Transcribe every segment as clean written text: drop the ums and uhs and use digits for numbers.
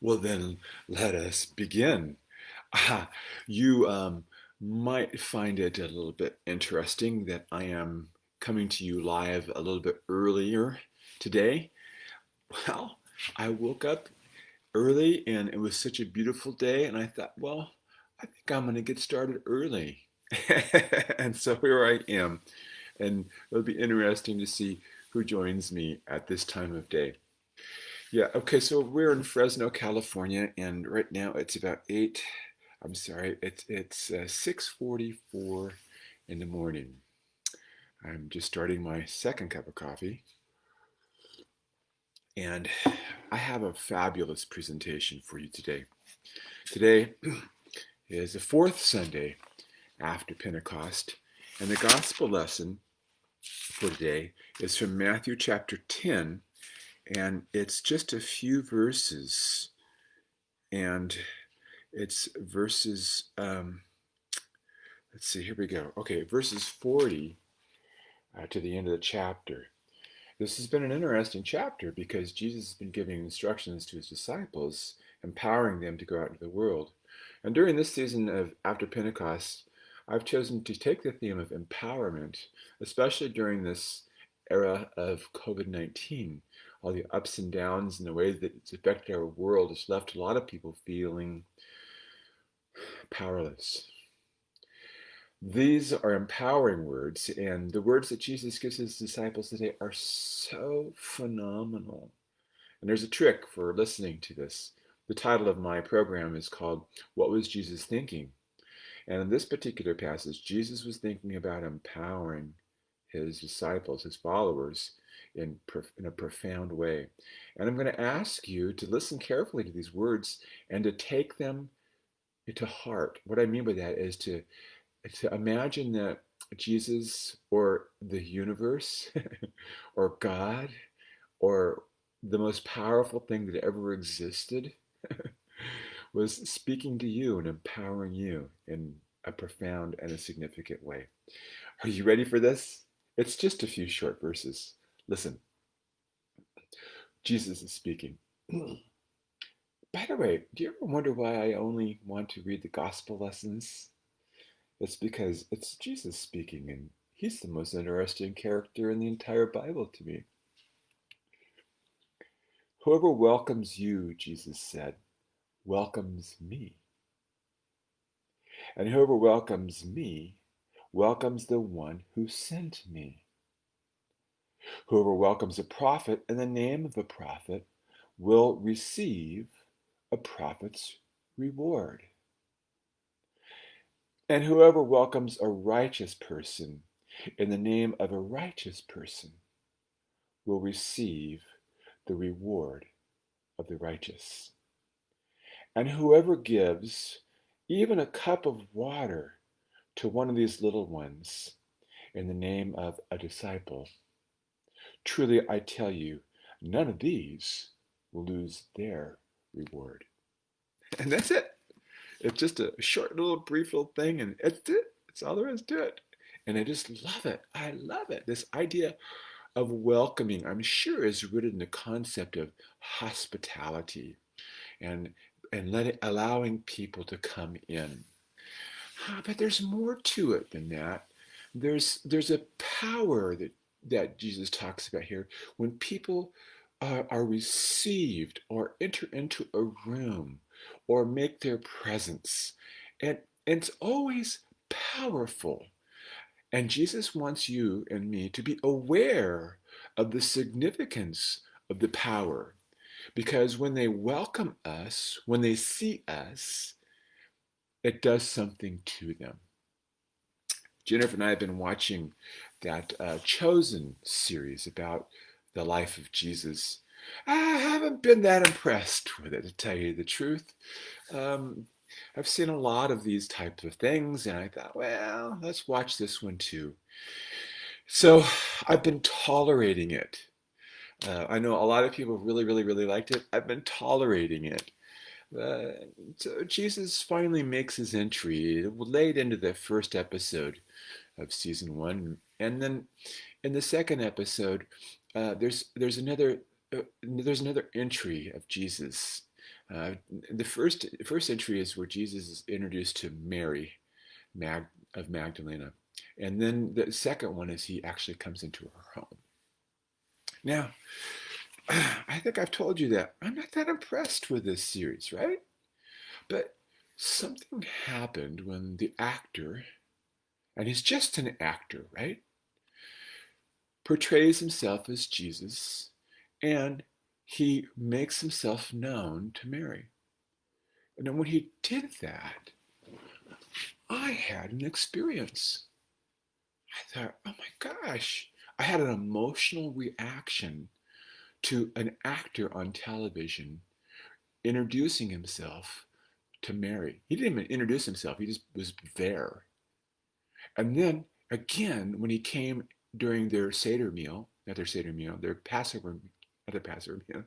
Well, then let us begin. You might find it a little bit interesting that I am coming to you live a little bit earlier today. Well, I woke up early and it was such a beautiful day, and I thought, well, I think I'm going to get started early. And so here I am, and it'll be interesting to see who joins me at this time of day. Yeah, okay, so we're in Fresno, California, and right now it's about 8, I'm sorry, it's 6:44 in the morning. I'm just starting my second cup of coffee, and I have a fabulous presentation for you today. Today is the fourth Sunday after Pentecost, and the gospel lesson for today is from Matthew chapter 10, and it's just a few verses, and it's verses, let's see, here we go. Okay, verses 40 to the end of the chapter. This has been an interesting chapter because Jesus has been giving instructions to his disciples, empowering them to go out into the world. And during this season of after Pentecost, I've chosen to take the theme of empowerment, especially during this era of COVID-19. All the ups and downs and the ways that it's affected our world has left a lot of people feeling powerless. These are empowering words, and the words that Jesus gives his disciples today are so phenomenal. And there's a trick for listening to this. The title of my program is called What Was Jesus Thinking? And in this particular passage, Jesus was thinking about empowering his disciples, his followers, in a profound way. And I'm going to ask you to listen carefully to these words and to take them to heart. What I mean by that is to imagine that Jesus or the universe or God or the most powerful thing that ever existed was speaking to you and empowering you in a profound and a significant way. Are you ready for this? It's just a few short verses. Listen, Jesus is speaking. By the way, do you ever wonder why I only want to read the gospel lessons? It's because it's Jesus speaking, and he's the most interesting character in the entire Bible to me. Whoever welcomes you, Jesus said, welcomes me. And whoever welcomes me welcomes the one who sent me. Whoever welcomes a prophet in the name of a prophet will receive a prophet's reward. And whoever welcomes a righteous person in the name of a righteous person will receive the reward of the righteous. And whoever gives even a cup of water to one of these little ones in the name of a disciple, truly I tell you, none of these will lose their reward. And that's it. It's just a short little brief little thing, and it's it. It's all there is to it. And I just love it. I love it. This idea of welcoming, I'm sure, is rooted in the concept of hospitality and allowing people to come in. But there's more to it than that. There's a power that Jesus talks about here when people are received or enter into a room or make their presence. And it's always powerful. And Jesus wants you and me to be aware of the significance of the power. Because when they welcome us, when they see us, it does something to them. Jennifer and I have been watching that Chosen series about the life of Jesus. I haven't been that impressed with it, to tell you the truth. Um, I've seen a lot of these types of things, and I thought, well, let's watch this one too. So I've been tolerating it. I know a lot of people really, really, really liked it. I've been tolerating it. So Jesus finally makes his entry late into the first episode of season one, and then in the second episode, there's another entry of Jesus. Uh, the first entry is where Jesus is introduced to Mary Mag, of Magdalena, and then the second one is he actually comes into her home. Now, I think I've told you that I'm not that impressed with this series, right? But something happened when the actor, and he's just an actor, right, portrays himself as Jesus, and he makes himself known to Mary. And then when he did that, I had an experience. I thought, oh my gosh, I had an emotional reaction to an actor on television introducing himself to Mary. He didn't even introduce himself, he just was there. And then again, when he came during their Seder meal, not their Seder meal, their Passover, not their Passover meal,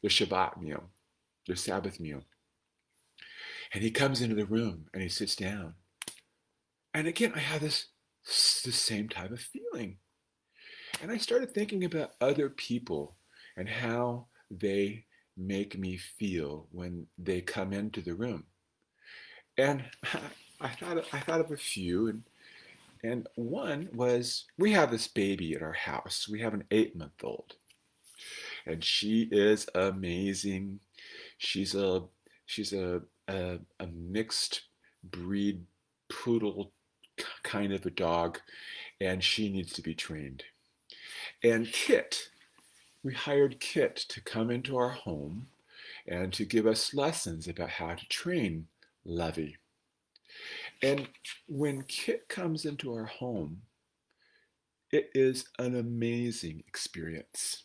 their Shabbat meal, their Sabbath meal. And he comes into the room and he sits down. And again, I have this same type of feeling. And I started thinking about other people and how they make me feel when they come into the room. And I thought of a few, and one was we have this baby at our house. We have an 8-month-old, and she is amazing. She's a mixed breed poodle kind of a dog, and she needs to be trained. And Kit, we hired Kit to come into our home and to give us lessons about how to train Lovey. And when Kit comes into our home, it is an amazing experience.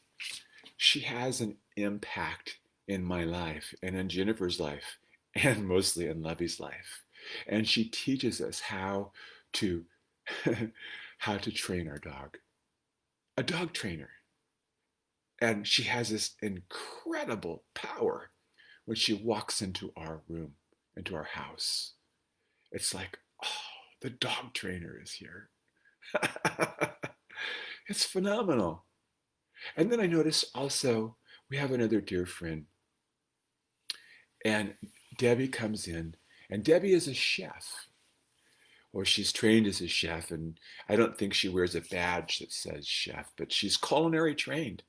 She has an impact in my life and in Jennifer's life and mostly in Lovey's life. And she teaches us how to how to train our dog. A dog trainer. And she has this incredible power when she walks into our room, into our house. It's like, oh, the dog trainer is here. It's phenomenal. And then I noticed also we have another dear friend, and Debbie comes in, and Debbie is a chef, or she's trained as a chef, and I don't think she wears a badge that says chef, but she's culinary trained.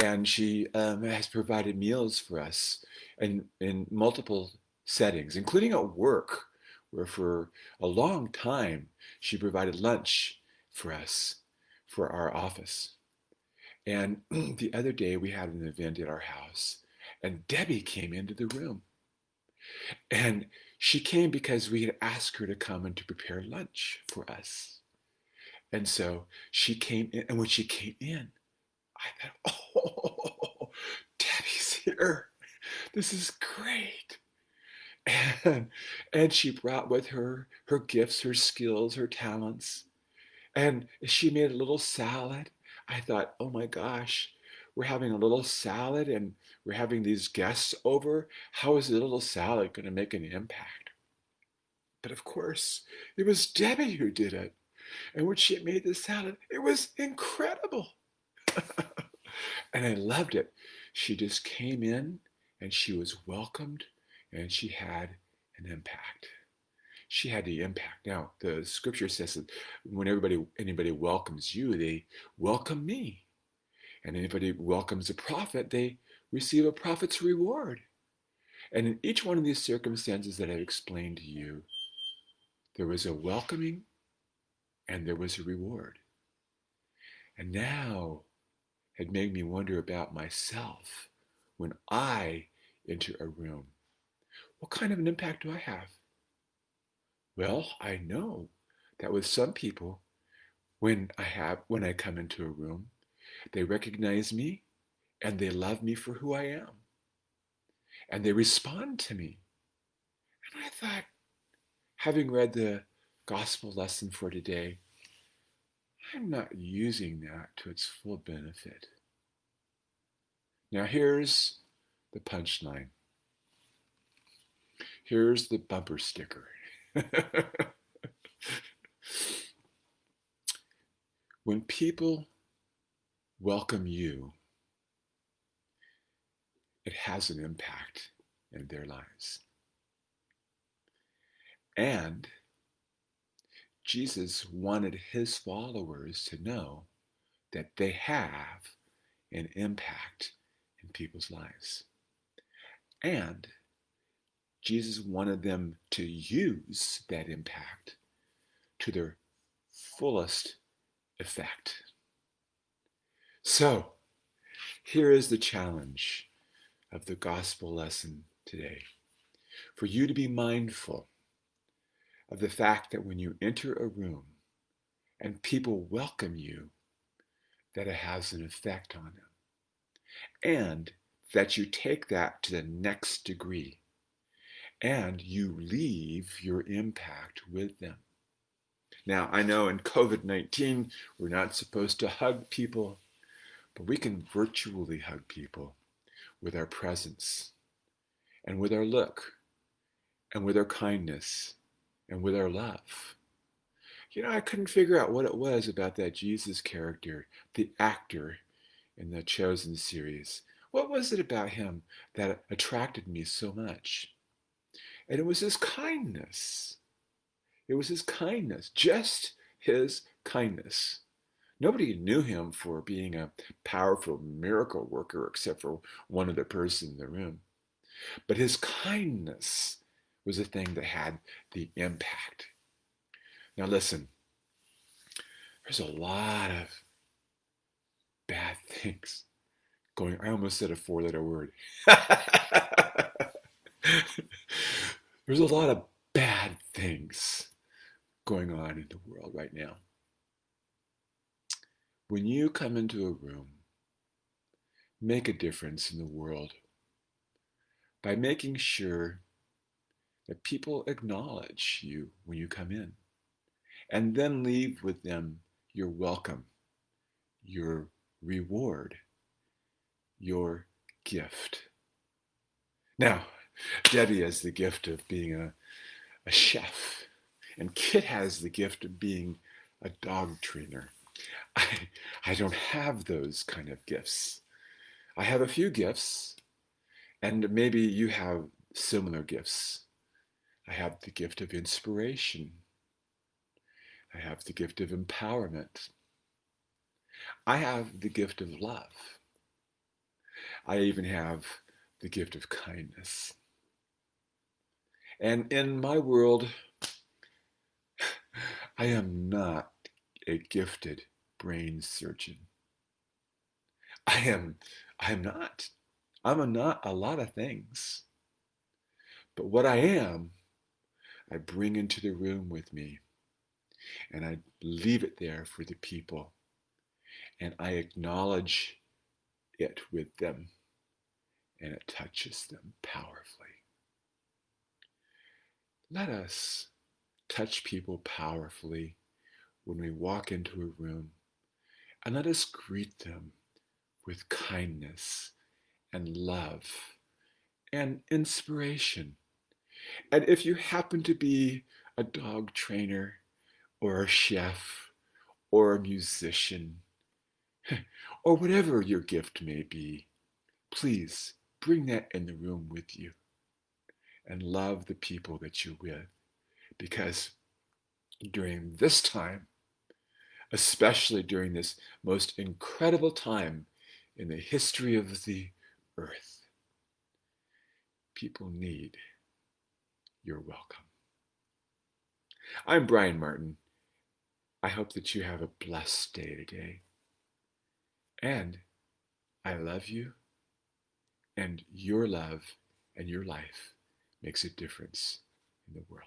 And she has provided meals for us in multiple settings, including at work, where for a long time she provided lunch for us, for our office. And the other day we had an event at our house, and Debbie came into the room. And she came because we had asked her to come and to prepare lunch for us. And so she came in, and when she came in, I thought, oh, Debbie's here. This is great. And she brought with her her gifts, her skills, her talents. And she made a little salad. I thought, oh my gosh, we're having a little salad and we're having these guests over. How is a little salad going to make an impact? But of course, it was Debbie who did it. And when she made the salad, it was incredible. And I loved it. She just came in and she was welcomed and she had an impact. She had the impact. Now, the scripture says that when anybody welcomes you, they welcome me. And anybody welcomes a prophet, they receive a prophet's reward. And in each one of these circumstances that I've explained to you, there was a welcoming and there was a reward. And now it made me wonder about myself when I enter a room. What kind of an impact do I have? Well, I know that with some people, when I come into a room, they recognize me and they love me for who I am. And they respond to me. And I thought, having read the gospel lesson for today, I'm not using that to its full benefit. Now here's the punchline. Here's the bumper sticker. When people welcome you, it has an impact in their lives. And Jesus wanted his followers to know that they have an impact in people's lives. And Jesus wanted them to use that impact to their fullest effect. So, here is the challenge of the gospel lesson today. For you to be mindful of the fact that when you enter a room and people welcome you, that it has an effect on them. And that you take that to the next degree and you leave your impact with them. Now, I know in COVID-19, we're not supposed to hug people, but we can virtually hug people with our presence and with our look and with our kindness and with our love. You know, I couldn't figure out what it was about that Jesus character, the actor in the Chosen series. What was it about him that attracted me so much? And it was his kindness. It was his kindness, just his kindness. Nobody knew him for being a powerful miracle worker except for one other person in the room. But his kindness was the thing that had the impact. Now listen, there's a lot of bad things going. I almost said a four-letter word. There's a lot of bad things going on in the world right now. When you come into a room, make a difference in the world by making sure that people acknowledge you when you come in, and then leave with them your welcome, your reward, your gift. Now, Debbie has the gift of being a chef, and Kit has the gift of being a dog trainer. I don't have those kind of gifts. I have a few gifts, and maybe you have similar gifts. I have the gift of inspiration. I have the gift of empowerment. I have the gift of love. I even have the gift of kindness. And in my world, I am not a gifted brain surgeon. I am not. I'm not a lot of things. But what I am, I bring into the room with me, and I leave it there for the people, and I acknowledge it with them, and it touches them powerfully. Let us touch people powerfully when we walk into a room, and let us greet them with kindness and love and inspiration. And if you happen to be a dog trainer or a chef or a musician or whatever your gift may be, please bring that in the room with you and love the people that you're with, because during this time, especially during this most incredible time in the history of the earth, people need your welcome. I'm Brian Martin. I hope that you have a blessed day today. And I love you, and your love and your life makes a difference in the world.